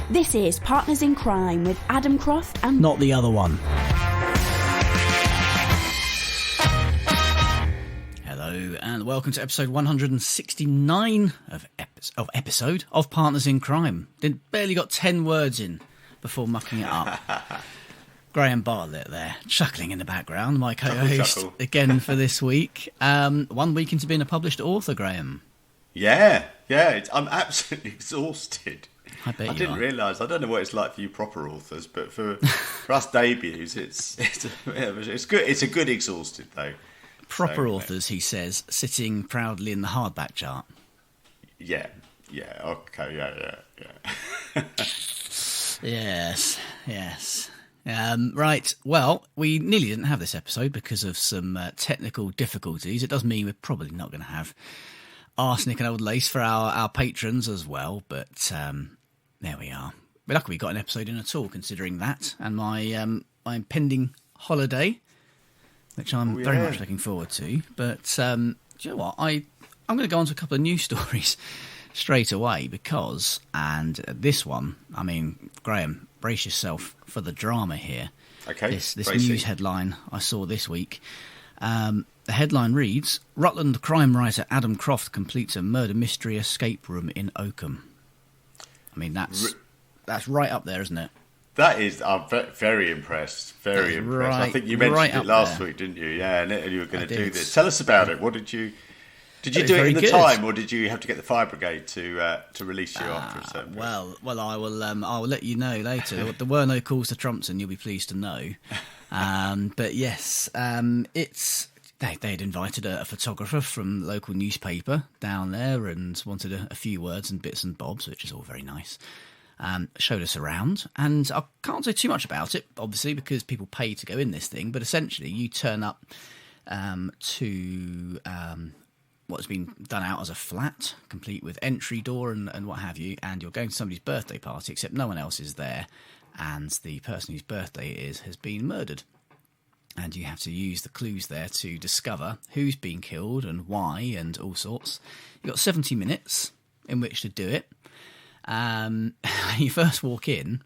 This is Partners in Crime with Adam Croft and... Not the other one. Hello and welcome to episode 169 of Partners in Crime. Barely got 10 words in before mucking it up. Graham Bartlett there, chuckling in the background, my co-host again for this week. 1 week into being a published author, Graham. Yeah, I'm absolutely exhausted. I bet I you didn't are. realise. I don't know what it's like for you proper authors, but for us debuts, it's good. It's a good exhausted though. Proper authors, he says, sitting proudly in the hardback chart. Yeah, okay, yeah. Yes. Right, well, we nearly didn't have this episode because of some technical difficulties. It does mean we're probably not going to have arsenic and old lace for our patrons as well, but there we are. We're lucky we got an episode in at all, considering that, and my impending holiday, which I'm very much looking forward to. But do you know what? I'm going to go on to a couple of news stories straight away because, and this one, I mean, Graham, brace yourself for the drama here. Okay. This news headline I saw this week. The headline reads, Rutland crime writer Adam Croft completes a murder mystery escape room in Oakham. I mean, that's right up there, isn't it? That is, I'm very impressed. Very impressed. I think you mentioned it last week, didn't you? Yeah, and you were going to do this. Tell us about it. What did you do it in the time, or did you have to get the fire brigade to release you after a certain period? Well, I will let you know later. There were no calls to Trumpton, you'll be pleased to know. But yes, it's they had invited a photographer from the local newspaper down there and wanted a few words and bits and bobs, which is all very nice. Showed us around, and I can't say too much about it, obviously, because people pay to go in this thing, but essentially you turn up to what's been done out as a flat, complete with entry door and what have you, and you're going to somebody's birthday party, except no one else is there, and the person whose birthday it is has been murdered. And you have to use the clues there to discover who's been killed and why and all sorts. You've got 70 minutes in which to do it. You first walk in,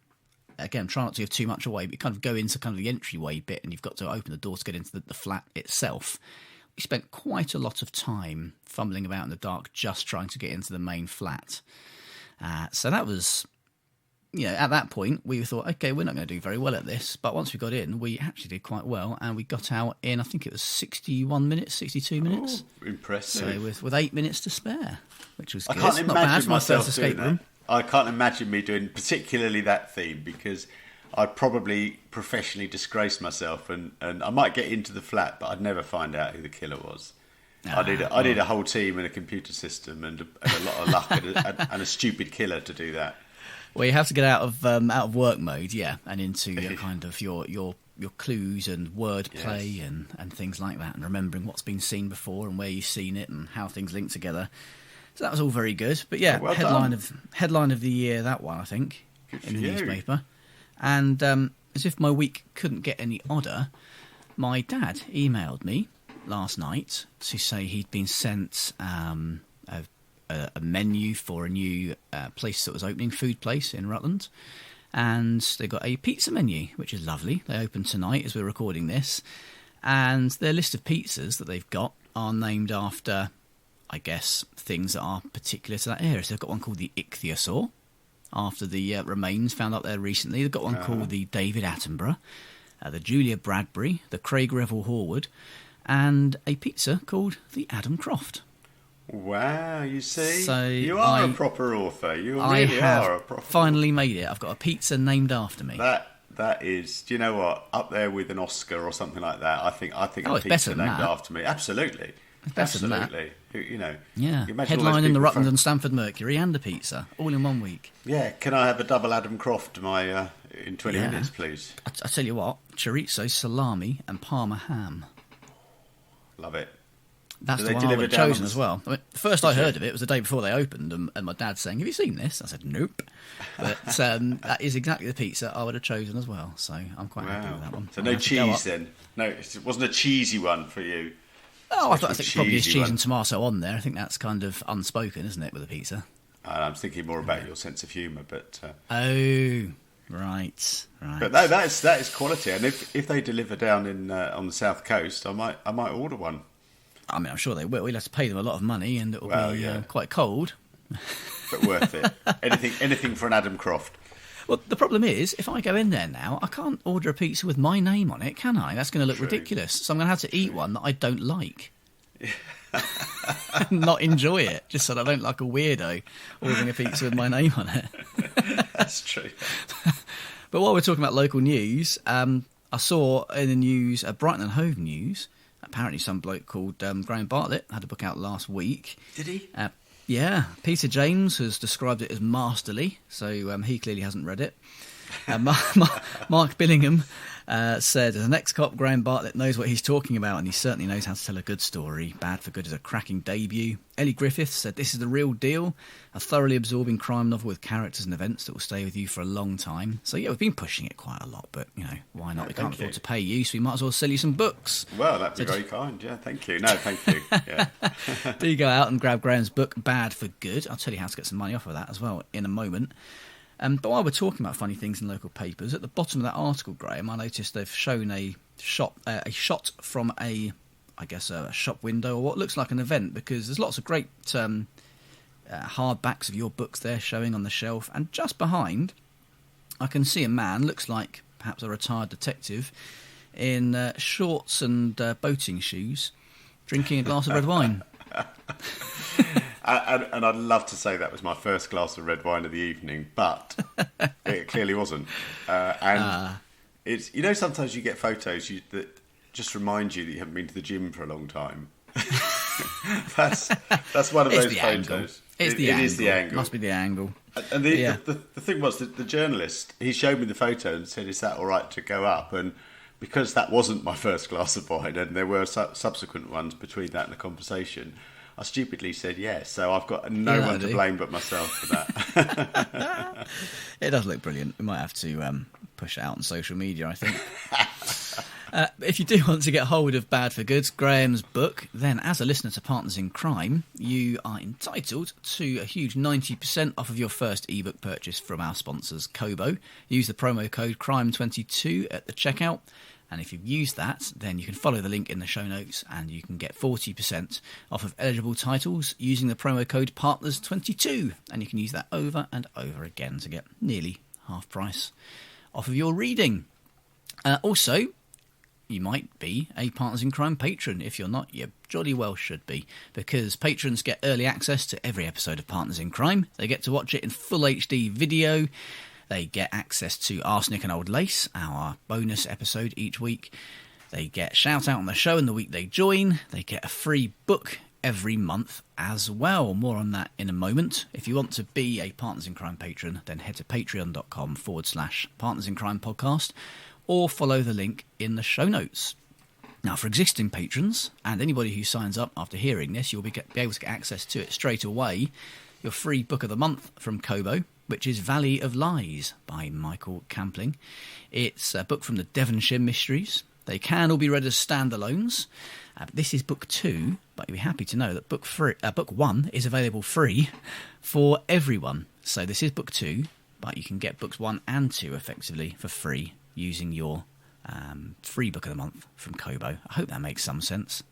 again, try not to give too much away, but you kind of go into kind of the entryway bit and you've got to open the door to get into the flat itself. We spent quite a lot of time fumbling about in the dark just trying to get into the main flat. So that was, at that point we thought, okay, we're not going to do very well at this, but once we got in, we actually did quite well, and we got out in, I think it was 61 minutes, 62 minutes. Oh, impressive. So with 8 minutes to spare, which was good. I can't not bad for my myself first escape room. I can't imagine me doing particularly that theme, because I'd probably professionally disgrace myself, and I might get into the flat, but I'd never find out who the killer was. I need a whole team and a computer system and a lot of luck and a stupid killer to do that. Well, you have to get out of work mode, and into your kind of your clues and wordplay and things like that, and remembering what's been seen before and where you've seen it and how things link together. So that was all very good. But well headline of the year, that one, I think, in the newspaper. And as if my week couldn't get any odder, my dad emailed me last night to say he'd been sent a menu for a new place that was opening, food place in Rutland. And they got a pizza menu, which is lovely. They opened tonight as we're recording this. And their list of pizzas that they've got are named after, I guess, things that are particular to that area. So they've got one called the ichthyosaur, after the remains found up there recently. They've got one called the David Attenborough, the Julia Bradbury, the Craig Revel Horwood, and a pizza called the Adam Croft. Wow, you see? So you are a proper author. You really are a proper finally made it. I've got a pizza named after me. That is, do you know what? Up there with an Oscar or something like that. I think a pizza named after me. Absolutely. It's better than that. Yeah. Headline in the Rutland and Stamford Mercury and a pizza, all in 1 week. Yeah, can I have a double Adam Croft in 20 minutes, please? I tell you what, chorizo, salami and Parma ham. Love it. That's the one I would have chosen as well. I mean, the first I heard of it was the day before they opened, and my dad saying, "Have you seen this?" I said, "Nope." But that is exactly the pizza I would have chosen as well, so I'm quite happy with that one. So no cheese then? No, it wasn't a cheesy one for you. Oh, I think probably is cheese and tomato on there. I think that's kind of unspoken, isn't it, with a pizza? I'm thinking more about your sense of humour, but Oh, right. But no, that is quality. And if they deliver down in on the south coast, I might order one. I mean, I'm sure they will. We'll have to pay them a lot of money, and it will be quite cold. But worth it. Anything for an Adam Croft. Well, the problem is, if I go in there now, I can't order a pizza with my name on it, can I? That's going to look ridiculous. So I'm going to have to eat one that I don't like. Not enjoy it, just so that I don't like a weirdo ordering a pizza with my name on it. That's true. But while we're talking about local news, I saw in the news, Brighton and Hove News, apparently some bloke called Graham Bartlett had a book out last week. Did he? Yeah, Peter James has described it as masterly, so he clearly hasn't read it. Mark Billingham said, as an ex-cop, Graham Bartlett knows what he's talking about, and he certainly knows how to tell a good story. Bad for Good is a cracking debut. Ellie Griffiths said, this is the real deal, a thoroughly absorbing crime novel with characters and events that will stay with you for a long time. So yeah, we've been pushing it quite a lot, but why not? We can't afford to pay you, so we might as well sell you some books. Well, that'd be very kind. Yeah, thank you. No, thank you. Yeah. Do you go out and grab Graham's book, Bad for Good? I'll tell you how to get some money off of that as well in a moment. But while we're talking about funny things in local papers, at the bottom of that article, Graham, I noticed they've shown a shot from a shop window or what looks like an event, because there's lots of great hardbacks of your books there showing on the shelf, and just behind I can see a man, looks like perhaps a retired detective, in shorts and boating shoes, drinking a glass of red wine. And I'd love to say that was my first glass of red wine of the evening, but it clearly wasn't. It's sometimes you get photos that just remind you that you haven't been to the gym for a long time. that's one of those photos. It is the angle. Must be the angle. And the thing was that the journalist, he showed me the photo and said, "Is that all right to go up?" And because that wasn't my first glass of wine, and there were subsequent ones between that and the conversation, I stupidly said yes, so I've got no one to blame but myself for that. It does look brilliant. We might have to push it out on social media, I think. If you do want to get hold of Bad for Good, Graham's book, then as a listener to Partners in Crime, you are entitled to a huge 90% off of your first ebook purchase from our sponsors, Kobo. Use the promo code CRIME22 at the checkout. And if you've used that, then you can follow the link in the show notes and you can get 40% off of eligible titles using the promo code PARTNERS22. And you can use that over and over again to get nearly half price off of your reading. Also, you might be a Partners in Crime patron. If you're not, you jolly well should be, because patrons get early access to every episode of Partners in Crime. They get to watch it in full HD video. They get access to Arsenic and Old Lace, our bonus episode each week. They get shout out on the show in the week they join. They get a free book every month as well. More on that in a moment. If you want to be a Partners in Crime patron, then head to patreon.com/Partners in Crime podcast or follow the link in the show notes. Now, for existing patrons and anybody who signs up after hearing this, you'll be able to get access to it straight away. Your free book of the month from Kobo, which is Valley of Lies by Michael Campling. It's a book from the Devonshire Mysteries. They can all be read as standalones. This is book 2, but you'll be happy to know that book 1 is available free for everyone. So this is book 2, but you can get books 1 and 2 effectively for free using your free book of the month from Kobo. I hope that makes some sense.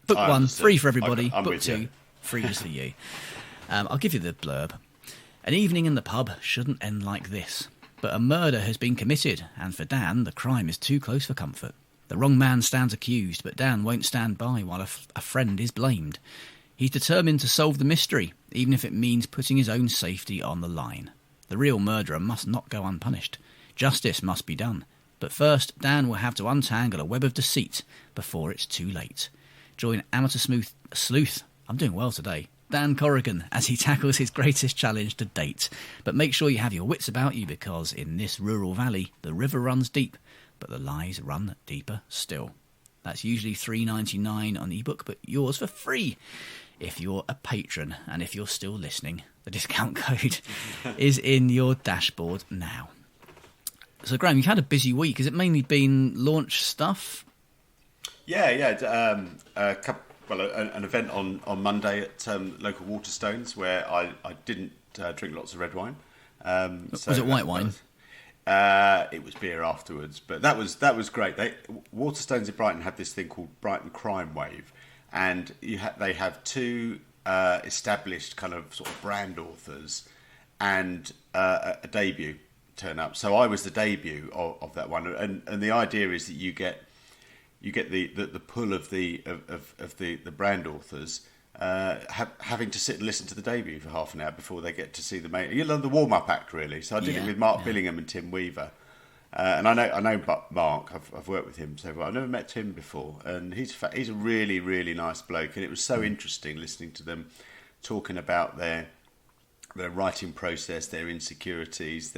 Book 1, free for everybody. Book 2, free just for you. I'll give you the blurb. An evening in the pub shouldn't end like this, but a murder has been committed, and for Dan, the crime is too close for comfort. The wrong man stands accused, but Dan won't stand by while a friend is blamed. He's determined to solve the mystery, even if it means putting his own safety on the line. The real murderer must not go unpunished. Justice must be done. But first, Dan will have to untangle a web of deceit before it's too late. Join amateur sleuth. I'm doing well today. Dan Corrigan as he tackles his greatest challenge to date. But make sure you have your wits about you, because in this rural valley, the river runs deep, but the lies run deeper still. That's usually $3.99 on ebook, but yours for free if you're a patron. And if you're still listening, the discount code is in your dashboard now. So, Graham, you've had a busy week. Has it mainly been launch stuff? Yeah. An event on Monday at local Waterstones where I didn't drink lots of red wine. Was it white wine? It was beer afterwards, but that was great. Waterstones in Brighton have this thing called Brighton Crime Wave, and they have two established kind of sort of brand authors and a debut turn up. So I was the debut of that one, and the idea is that you get the pull of the brand authors having to sit and listen to the debut for half an hour before they get to see the main. You know, the warm up act really. So I did it with Mark Billingham and Tim Weaver, and I know Mark. I've worked with him so far. I've never met Tim before, and he's a really really nice bloke. And it was so interesting listening to them talking about their writing process, their insecurities,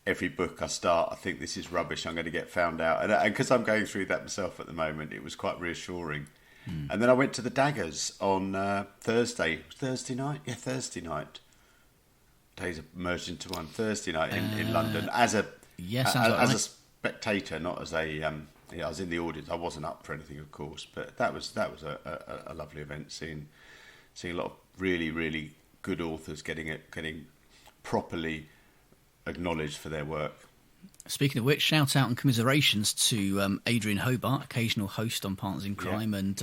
every book I start, I think this is rubbish. I'm going to get found out, and because I'm going through that myself at the moment, it was quite reassuring. And then I went to the Daggers on Thursday night. Yeah, Thursday night. Days have merged into one. Thursday night in London as a a spectator, not as a. I was in the audience. I wasn't up for anything, of course, but that was a lovely event. Seeing a lot of really really good authors getting properly acknowledged for their work. Speaking of which, shout out and commiserations to Adrian Hobart, occasional host on Partners in Crime and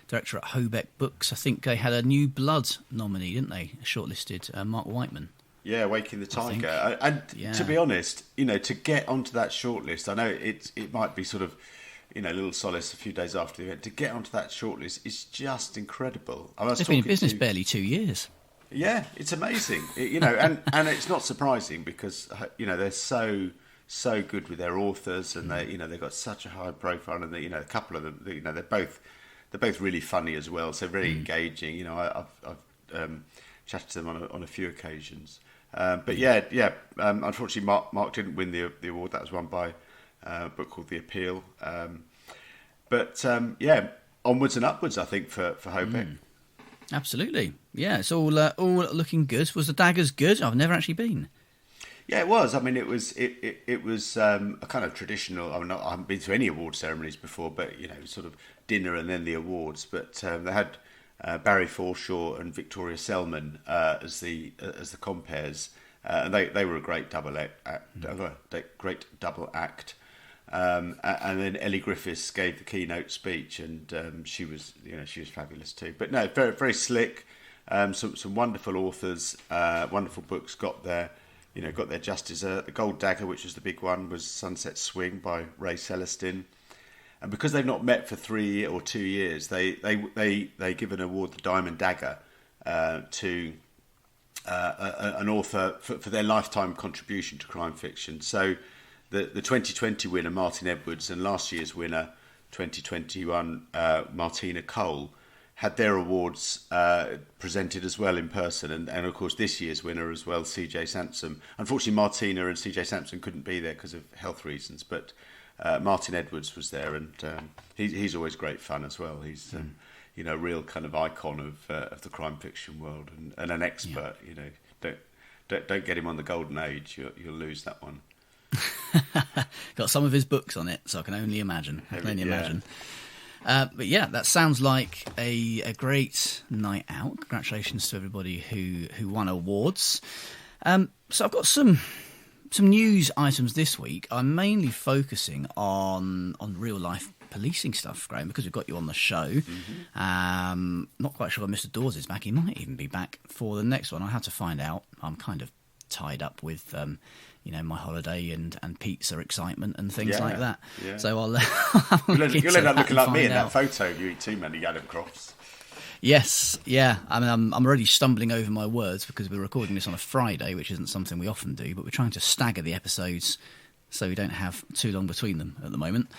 director at Hobeck Books. I think they had a New Blood nominee, didn't they? Shortlisted Mark Whiteman. Yeah, Waking the Tiger. And to be honest, to get onto that shortlist, I know it might be sort of, a little solace a few days after the event. To get onto that shortlist is just incredible. They've been in business barely 2 years. Yeah, it's amazing. And it's not surprising because, they're so good with their authors, and they've got such a high profile, and a couple of them, they're both really funny as well, so very engaging. I've chatted to them on a few occasions, but unfortunately Mark didn't win the award. That was won by a book called The Appeal, but onwards and upwards, I think, for Hobeck. Absolutely, yeah, it's all looking good. Was the Daggers good? I've never actually been. Yeah, it was. I mean, it was a kind of traditional. I haven't been to any award ceremonies before, but sort of dinner and then the awards. But they had Barry Forshaw and Victoria Selman as the compares, and they were a great double act. And then Ellie Griffiths gave the keynote speech, and she was fabulous too. But no, very very slick. Some wonderful authors, wonderful books got their justice. The Gold Dagger, which was the big one, was Sunset Swing by Ray Celestin. And because they've not met for 3 or 2 years, they give an award, the Diamond Dagger, to an author for their lifetime contribution to crime fiction. So the 2020 winner, Martin Edwards, and last year's winner, 2021, Martina Cole, had their awards presented as well in person, and of course this year's winner as well, CJ Sampson. Unfortunately, Martina and CJ Sampson couldn't be there because of health reasons, but Martin Edwards was there, and he's always great fun as well. He's a real kind of icon of the crime fiction world, and an expert. Don't get him on the golden age; you'll lose that one. Got some of his books on it, so I can only imagine. But yeah, that sounds like a great night out. Congratulations to everybody who won awards. So I've got some news items this week. I'm mainly focusing on real life policing stuff, Graham, because we've got you on the show. Not quite sure if Mr. Daws is back. He might even be back for the next one. I'll have to find out. I'm kind of tied up with my holiday and pizza excitement and things like that. Yeah. So I'll you'll end up looking like me in that photo. You eat too many Adam Crofts. Yes, yeah. I mean, I'm already stumbling over my words because we're recording this on a Friday, which isn't something we often do, but we're trying to stagger the episodes so we don't have too long between them at the moment.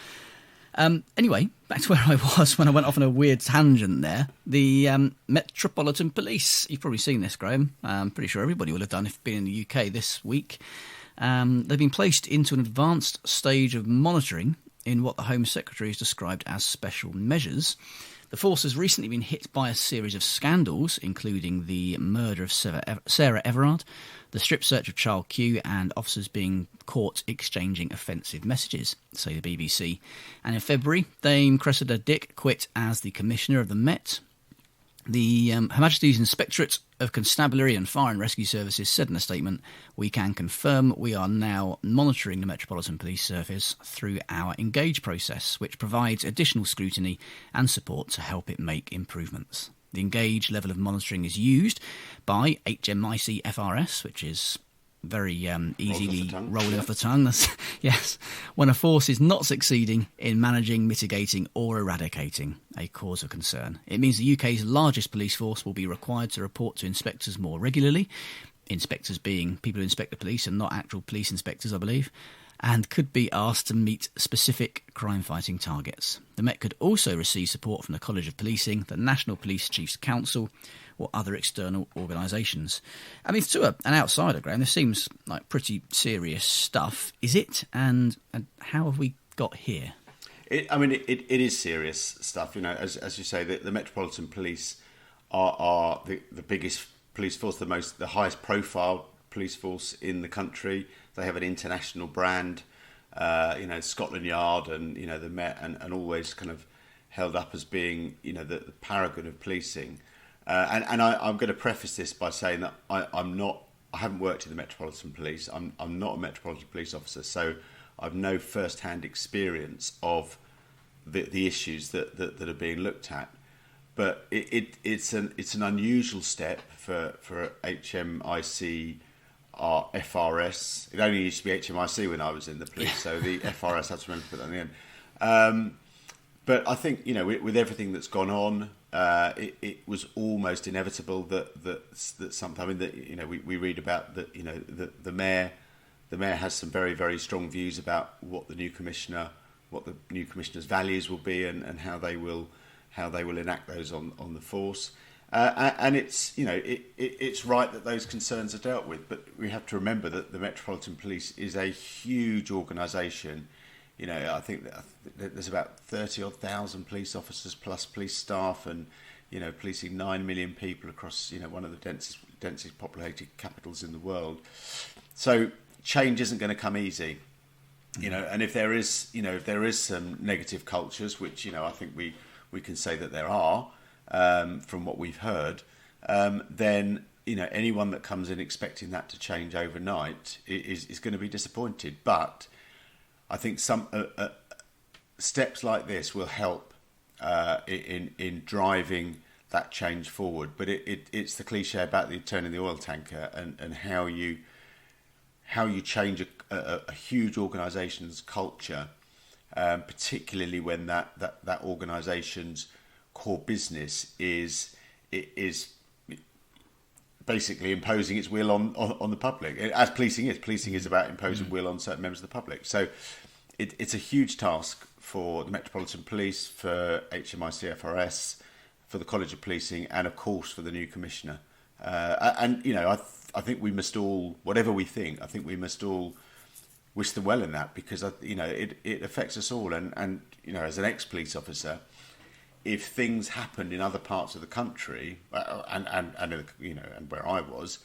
Anyway, back to where I was when I went off on a weird tangent there. The Metropolitan Police. You've probably seen this, Graham. I'm pretty sure everybody will have done if you've been in the UK this week. They've been placed into an advanced stage of monitoring in what the Home Secretary has described as special measures. The force has recently been hit by a series of scandals, including the murder of Sarah Everard, the strip search of Charles Q, and officers being caught exchanging offensive messages, say the BBC. And in February, Dame Cressida Dick quit as the Commissioner of the Met. The Her Majesty's Inspectorate of Constabulary and Fire and Rescue Services said in a statement, "We can confirm we are now monitoring the Metropolitan Police Service through our Engage process, which provides additional scrutiny and support to help it make improvements." The Engage level of monitoring is used by HMIC FRS, which is very easily rolling off the tongue. That's, yes, when a force is not succeeding in managing, mitigating or eradicating a cause of concern. It means the UK's largest police force will be required to report to inspectors more regularly, inspectors being people who inspect the police and not actual police inspectors, I believe, and could be asked to meet specific crime-fighting targets. The Met could also receive support from the College of Policing, the National Police Chiefs Council, or other external organisations. I mean, to an outsider, Graham, this seems like pretty serious stuff. Is it? And how have we got here? It is serious stuff. You know, as you say, the Metropolitan Police are the biggest police force, the highest profile police force in the country. They have an international brand. Scotland Yard and the Met and always kind of held up as being the paragon of policing. And I'm going to preface this by saying that I haven't worked in the Metropolitan Police. I'm not a Metropolitan Police officer, so I've no first-hand experience of the issues that are being looked at. But it's an unusual step for HMIC FRS. It only used to be HMIC when I was in the police, so the FRS, I have to remember to put that in the end. But I think with everything that's gone on, it was almost inevitable that sometime we read about that the mayor has some very, very strong views about what the new commissioner's values will be and how they will enact those on the force. And it's right that those concerns are dealt with, but we have to remember that the Metropolitan Police is a huge organisation. I think that there's about 30,000 police officers plus police staff, and policing 9 million people across one of the densest populated capitals in the world. So change isn't going to come easy, And if there is some negative cultures, which I think we can say that there are, from what we've heard, then anyone that comes in expecting that to change overnight is going to be disappointed. But I think some steps like this will help in driving that change forward. But it's the cliche about turning the oil tanker and how you change a huge organisation's culture, particularly when that organisation's core business is basically imposing its will on the public, as policing is. Policing is about imposing will on certain members of the public. So it's a huge task for the Metropolitan Police, for HMIC FRS, for the College of Policing, and of course for the new commissioner. I think we must all, whatever we think, I think we must all wish them well in that, because it affects us all. And as an ex-police officer, if things happened in other parts of the country, and where I was,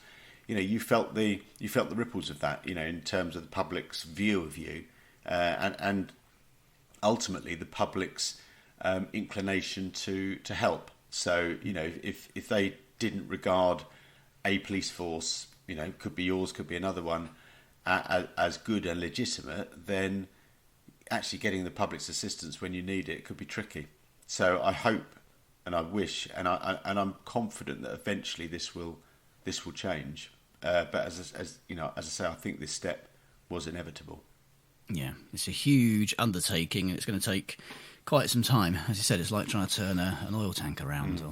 you felt the ripples of that, in terms of the public's view of you, and ultimately the public's inclination to help. So if they didn't regard a police force, could be yours, could be another one, as good and legitimate, then actually getting the public's assistance when you need it could be tricky. So I hope and I wish and I'm confident that eventually this will change. But as I say, I think this step was inevitable. Yeah, it's a huge undertaking, and it's going to take quite some time. As you said, it's like trying to turn an oil tank around.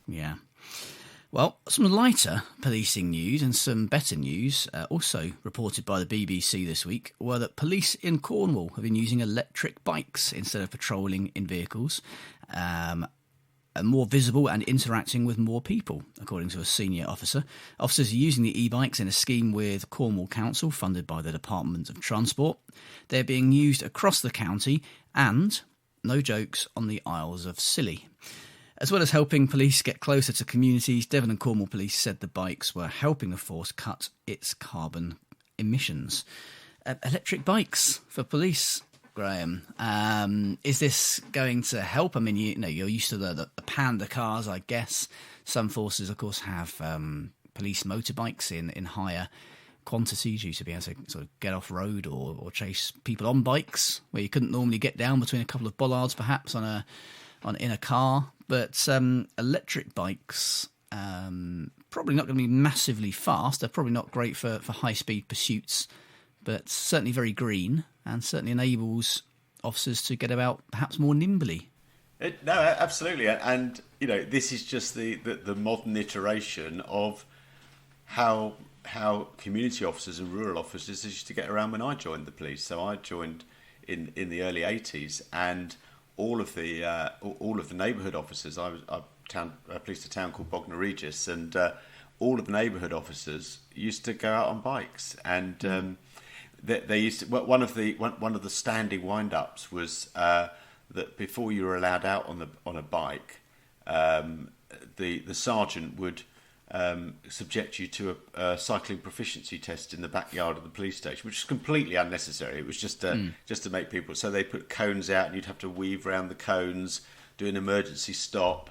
Yeah. Well, some lighter policing news and some better news, also reported by the BBC this week, were that police in Cornwall have been using electric bikes instead of patrolling in vehicles, and more visible and interacting with more people, according to a senior officer. Officers are using the e-bikes in a scheme with Cornwall Council, funded by the Department of Transport. They're being used across the county and, no jokes, on the Isles of Scilly. As well as helping police get closer to communities, Devon and Cornwall Police said the bikes were helping the force cut its carbon emissions. Electric bikes for police. Graham. Is this going to help? I mean, you're used to the panda cars, I guess. Some forces, of course, have police motorbikes in higher quantities. You used to be able to sort of get off road or chase people on bikes where you couldn't normally get down between a couple of bollards, perhaps in a car. But electric bikes, probably not going to be massively fast. They're probably not great for high speed pursuits, but certainly very green, and certainly enables officers to get about perhaps more nimbly. No, absolutely, and this is just the modern iteration of how community officers and rural officers used to get around when I joined the police. So I joined in the early 80s, and all of the neighbourhood officers. I policed a town called Bognor Regis, and all of the neighbourhood officers used to go out on bikes, and they used to. One of the standing wind-ups was that before you were allowed out on a bike, the sergeant would subject you to a cycling proficiency test in the backyard of the police station, which is completely unnecessary. It was just to make people. So they put cones out, and you'd have to weave around the cones, do an emergency stop,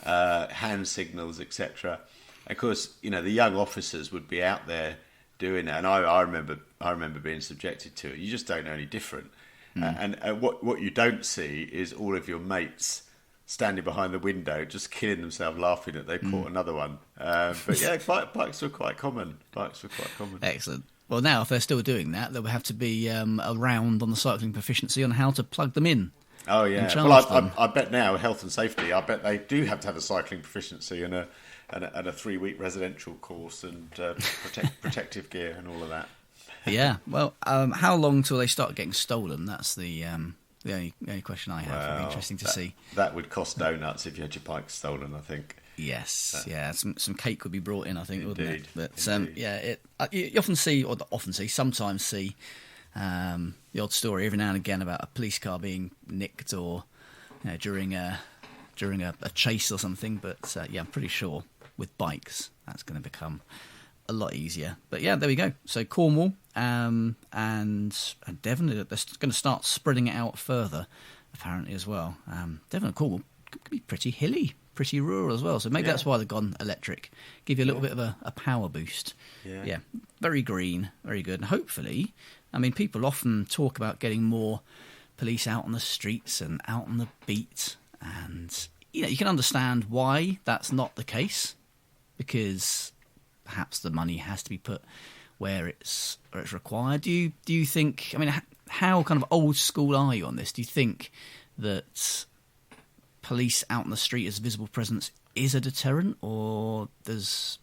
hand signals, etc. Of course, the young officers would be out there doing that, and I remember being subjected to it. You just don't know any different. And what you don't see is all of your mates standing behind the window, just killing themselves laughing that they caught another one. But yeah, bikes were quite common. Excellent. Well, now if they're still doing that, there will have to be a round on the cycling proficiency on how to plug them in. Oh yeah. Well, I bet now health and safety. I bet they do have to have a cycling proficiency and a 3-week residential course and protective gear and all of that. Yeah. Well, how long till they start getting stolen? That's the only question I have. It'll be interesting to see. That would cost donuts if you had your bike stolen, I think. Yes. Yeah. Some cake would be brought in, I think, wouldn't it? But indeed. You often see, or not often see, sometimes see the odd story every now and again about a police car being nicked or during a chase or something. But I'm pretty sure with bikes that's going to become a lot easier. But yeah, there we go. So Cornwall and Devon, they're going to start spreading it out further, apparently, as well. Devon and Cornwall could be pretty hilly, pretty rural as well. So maybe that's why they've gone electric. Give you a little bit of a power boost. Yeah, very green, very good. And hopefully, I mean, people often talk about getting more police out on the streets and out on the beat. And, you can understand why that's not the case, because perhaps the money has to be put where it's required. Do you think? I mean, how kind of old school are you on this? Do you think that police out on the street as visible presence is a deterrent, or does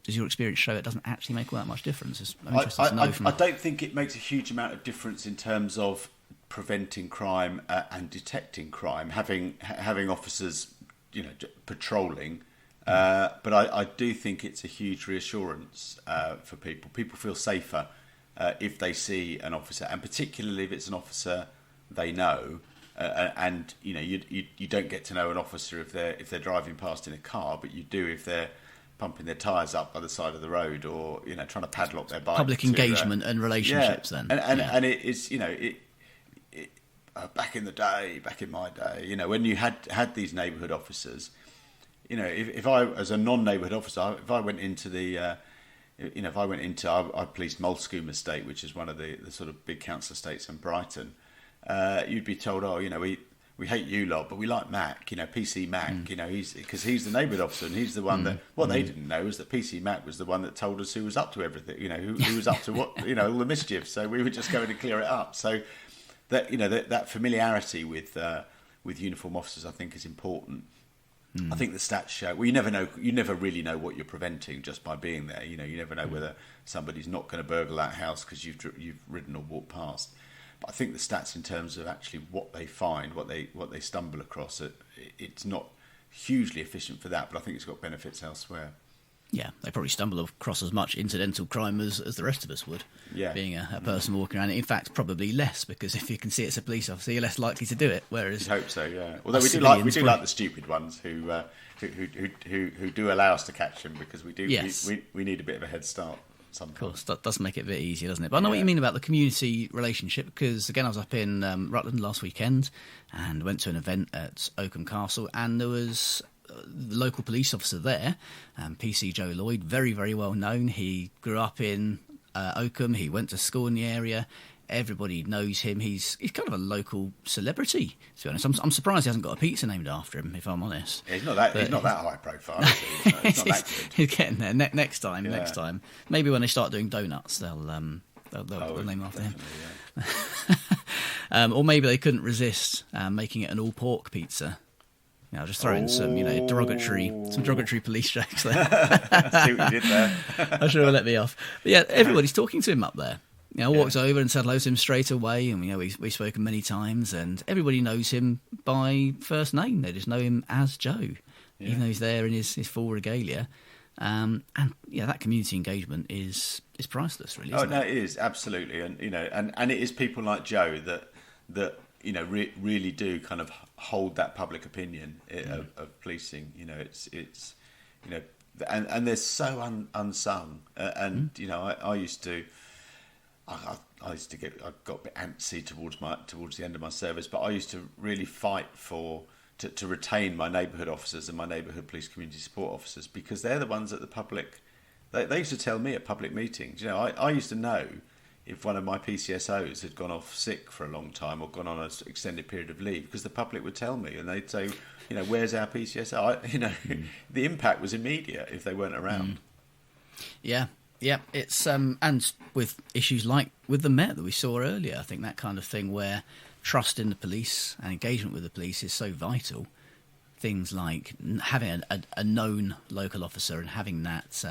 your experience show it doesn't actually make all that much difference? I'm interested to know I don't think it makes a huge amount of difference in terms of preventing crime and detecting crime. Having officers, patrolling. But I do think it's a huge reassurance for people. People feel safer if they see an officer, and particularly if it's an officer they know. And you don't get to know an officer if they're driving past in a car, but you do if they're pumping their tyres up by the side of the road, or trying to padlock their bike. Public engagement and relationships. Then and it is back in my day, when you had these neighbourhood officers. If I, as a non-neighbourhood officer, if I went into I policed Molscoombe Estate, which is one of the sort of big council estates in Brighton, you'd be told, we hate you lot, but we like Mac, PC Mac, because he's the neighbourhood officer, and he's the one that, what they didn't know was that PC Mac was the one that told us who was up to everything, who was up to what, all the mischief, so we would just go in and clear it up. So that, that familiarity with uniform officers, I think, is important. I think the stats show. Well, you never really know what you're preventing just by being there. You never know whether somebody's not going to burgle that house because you've ridden or walked past. But I think the stats in terms of actually what they find, what they stumble across, it's not hugely efficient for that. But I think it's got benefits elsewhere. Yeah, they probably stumble across as much incidental crime as the rest of us would. Yeah. Being a person walking around. In fact, probably less, because if you can see it's a police officer, you're less likely to do it. Whereas, I hope so. Yeah. Although we do like the stupid ones who do allow us to catch them, because we do. Yes. We need a bit of a head start. Of course, that does make it a bit easier, doesn't it? But I know what you mean about the community relationship, because, again, I was up in Rutland last weekend and went to an event at Oakham Castle, and there was the local police officer there, PC Joe Lloyd, very, very well known. He grew up in Oakham, he went to school in the area. Everybody knows him. He's kind of a local celebrity, to be honest. I'm surprised he hasn't got a pizza named after him, if I'm honest. Yeah, he's not that high profile. Is he? He's not that good. He's getting there. Next time. Maybe when they start doing donuts, they'll name after him. Yeah. Or maybe they couldn't resist making it an all pork pizza. Just throw in some, derogatory police jokes there. See what you did there. I'm sure he'll let me off. But yeah, everybody's talking to him up there. I walked over and said hello to him straight away, and we've spoken many times, and everybody knows him by first name. They just know him as Joe, even though he's there in his full regalia. And that community engagement is priceless, really. Isn't it? It is absolutely, and and it is people like Joe that really do kind of hold that public opinion of policing. It's and they're so unsung, and I used to. I got a bit antsy towards the end of my service, but I used to really fight to retain my neighbourhood officers and my neighbourhood police community support officers, because they're the ones that the public. They used to tell me at public meetings. I used to know if one of my PCSOs had gone off sick for a long time or gone on an extended period of leave, because the public would tell me, and they'd say, where's our PCSO? The impact was immediate if they weren't around. Yeah. Yeah, it's and with issues like with the Met that we saw earlier, I think that kind of thing where trust in the police and engagement with the police is so vital. Things like having a known local officer and having that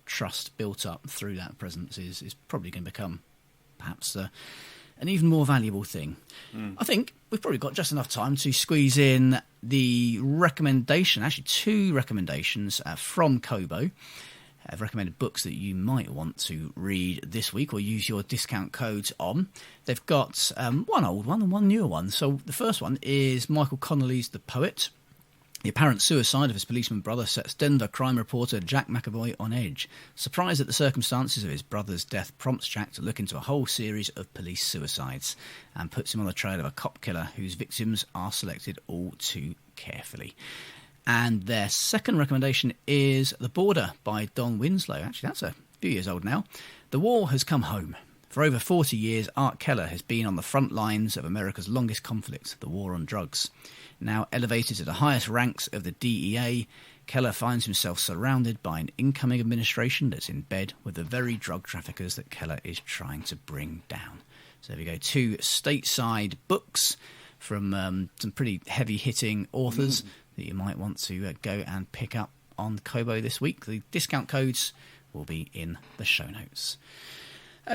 trust built up through that presence is probably going to become perhaps an even more valuable thing. I think we've probably got just enough time to squeeze in the recommendation, actually 2 recommendations from Kobo. I've recommended books that you might want to read this week or use your discount codes on. They've got one old one and one newer one. So the first one is Michael Connelly's The Poet. The apparent suicide of his policeman brother sets Denver crime reporter Jack McAvoy on edge. Surprised at the circumstances of his brother's death prompts Jack to look into a whole series of police suicides and puts him on the trail of a cop killer whose victims are selected all too carefully. And their second recommendation is The Border by Don Winslow. Actually, that's a few years old now. The war has come home. For over 40 years, Art Keller has been on the front lines of America's longest conflict, the war on drugs. Now elevated to the highest ranks of the DEA, Keller finds himself surrounded by an incoming administration that's in bed with the very drug traffickers that Keller is trying to bring down. So there we go, 2 stateside books from some pretty heavy-hitting authors that you might want to go and pick up on Kobo this week. The discount codes will be in the show notes.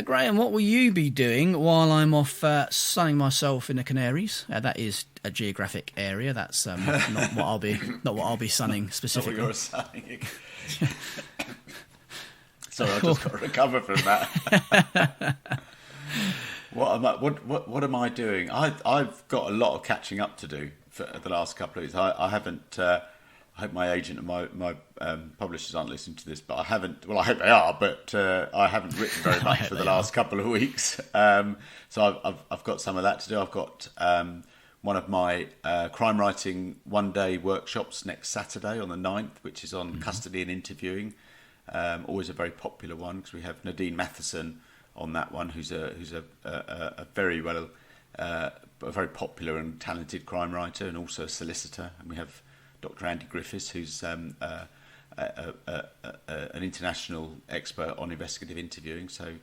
Graham, what will you be doing while I'm off sunning myself in the Canaries? That is a geographic area. That's not what I'll be sunning specifically. Not what you're sunning. Sorry, I've just got to recover from that. What am I doing? I've got a lot of catching up to do for the last couple of weeks. I haven't. I hope my agent and my publishers aren't listening to this, but I haven't. Well, I hope they are, but I haven't written very much for the last couple of weeks. So I've got some of that to do. I've got one of my crime writing one-day workshops next Saturday on the 9th, which is on custody and interviewing. Always a very popular one because we have Nadine Matheson on that one, who's a very a very popular and talented crime writer and also a solicitor, and we have Dr. Andy Griffiths, who's an international expert on investigative interviewing. So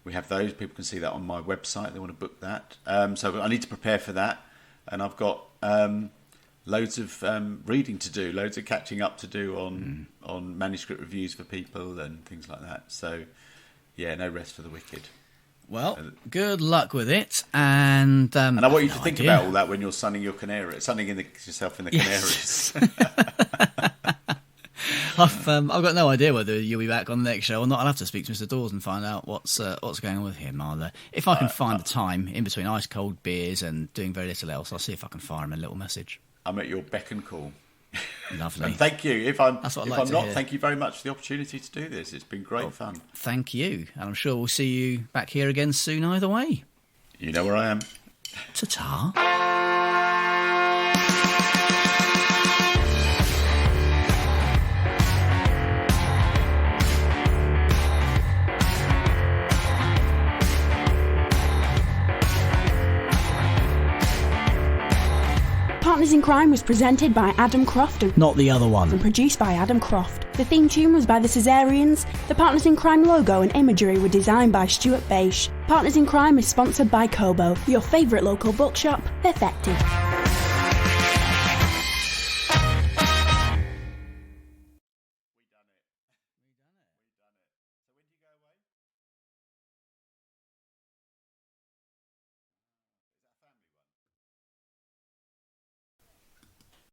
we have those. People can see that on my website. They want to book that. So I need to prepare for that, and I've got loads of reading to do, loads of catching up to do on manuscript reviews for people and things like that. So yeah, no rest for the wicked. Well, good luck with it, and I want you to think about all that when you're sunning your canary, yourself in the Canaries. I've got no idea whether you'll be back on the next show or not. I'll have to speak to Mr. Daws and find out what's going on with him. If I can find the time in between ice cold beers and doing very little else, I'll see if I can fire him a little message. I'm at your beck and call. Lovely. And thank you. If I'm That's what I'd if like I'm to not, hear. thank you very much for the opportunity to do this. It's been great fun. Thank you. And I'm sure we'll see you back here again soon either way. You know where I am. Ta-ta. Partners in Crime was presented by Adam Croft and Not the other one. produced by Adam Croft. The theme tune was by the Caesareans. The Partners in Crime logo and imagery were designed by Stuart Bache. Partners in Crime is sponsored by Kobo, your favourite local bookshop, effective.